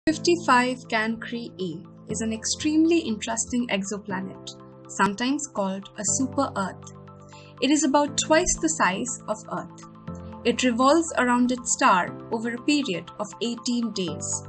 55 Cancri A is an extremely interesting exoplanet, sometimes called a super-Earth. It is about twice the size of Earth. It revolves around its star over a period of 18 days.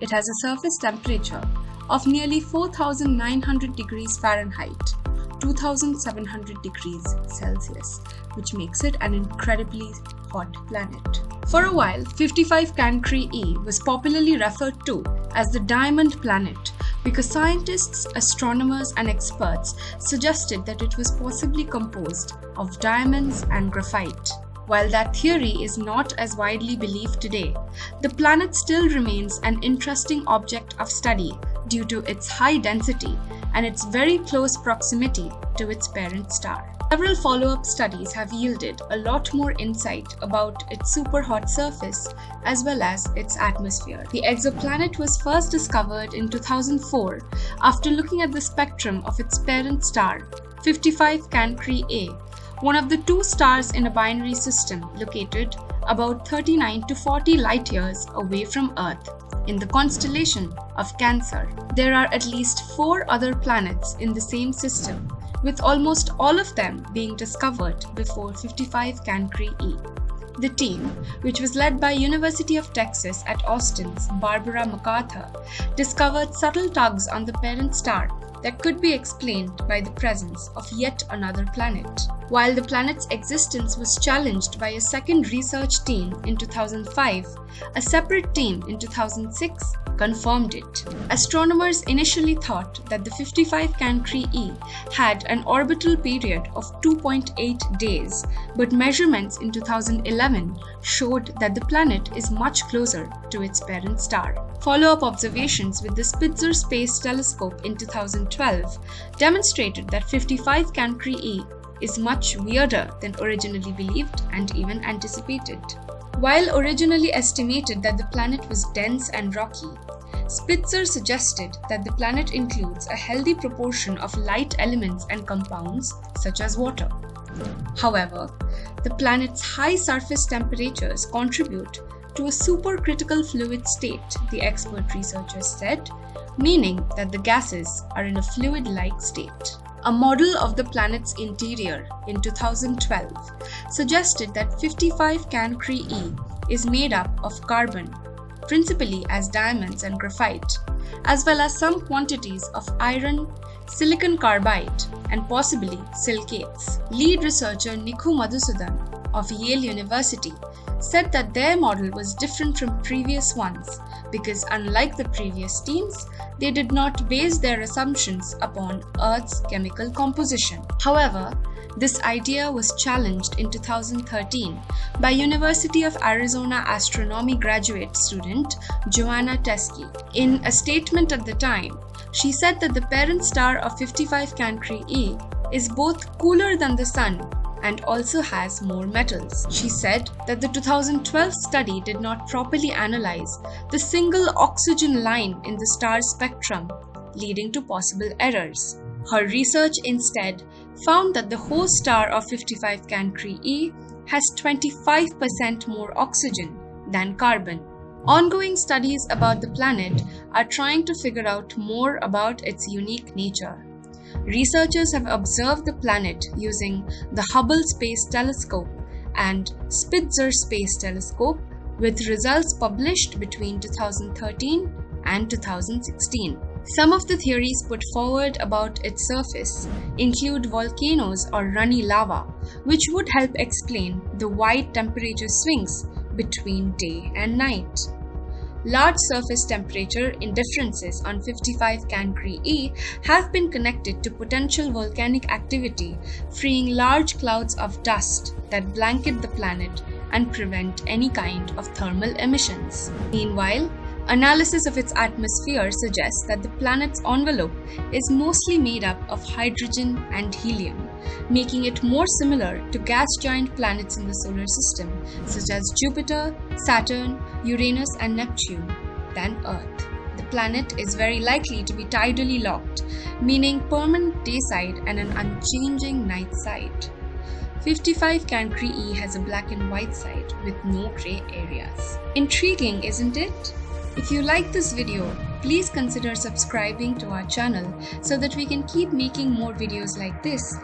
It has a surface temperature of nearly 4,900 degrees Fahrenheit, 2,700 degrees Celsius, which makes it an incredibly hot planet. For a while, 55 Cancri E was popularly referred to as the Diamond Planet because scientists, astronomers, and experts suggested that it was possibly composed of diamonds and graphite. While that theory is not as widely believed today, the planet still remains an interesting object of study due to its high density and its very close proximity to its parent star. Several follow-up studies have yielded a lot more insight about its super-hot surface as well as its atmosphere. The exoplanet was first discovered in 2004 after looking at the spectrum of its parent star, 55 Cancri A, one of the two stars in a binary system located about 39 to 40 light-years away from Earth in the constellation of Cancer. There are at least 4 other planets in the same system, with almost all of them being discovered before 55 Cancri E. The team, which was led by University of Texas at Austin's Barbara MacArthur, discovered subtle tugs on the parent star that could be explained by the presence of yet another planet. While the planet's existence was challenged by a second research team in 2005, a separate team in 2006 confirmed it. Astronomers initially thought that the 55 Cancri E had an orbital period of 2.8 days, but measurements in 2011 showed that the planet is much closer to its parent star. Follow-up observations with the Spitzer Space Telescope in 2012 demonstrated that 55 Cancri E is much weirder than originally believed and even anticipated. While originally estimated that the planet was dense and rocky, Spitzer suggested that the planet includes a healthy proportion of light elements and compounds such as water. However, the planet's high surface temperatures contribute to a supercritical fluid state, the expert researchers said, meaning that the gases are in a fluid-like state. A model of the planet's interior in 2012 suggested that 55 Cancri E is made up of carbon, principally as diamonds and graphite, as well as some quantities of iron, silicon carbide, and possibly silicates. Lead researcher Nikhu Madhusudan of Yale University said that their model was different from previous ones because, unlike the previous teams, they did not base their assumptions upon Earth's chemical composition. However, this idea was challenged in 2013 by University of Arizona astronomy graduate student Joanna Teskey. In a statement at the time, she said that the parent star of 55 Cancri E is both cooler than the Sun and also has more metals. She said that the 2012 study did not properly analyze the single oxygen line in the star's spectrum, leading to possible errors. Her research instead found that the host star of 55 Cancri E has 25% more oxygen than carbon. Ongoing studies about the planet are trying to figure out more about its unique nature. Researchers have observed the planet using the Hubble Space Telescope and Spitzer Space Telescope, with results published between 2013 and 2016. Some of the theories put forward about its surface include volcanoes or runny lava, which would help explain the wide temperature swings between day and night. Large surface temperature differences on 55 Cancri E have been connected to potential volcanic activity, freeing large clouds of dust that blanket the planet and prevent any kind of thermal emissions. Meanwhile, analysis of its atmosphere suggests that the planet's envelope is mostly made up of hydrogen and helium, making it more similar to gas giant planets in the solar system, such as Jupiter, Saturn, Uranus, and Neptune, than Earth. The planet is very likely to be tidally locked, meaning permanent day side and an unchanging night side. 55 Cancri E has a black and white side with no grey areas. Intriguing, isn't it? If you like this video, please consider subscribing to our channel so that we can keep making more videos like this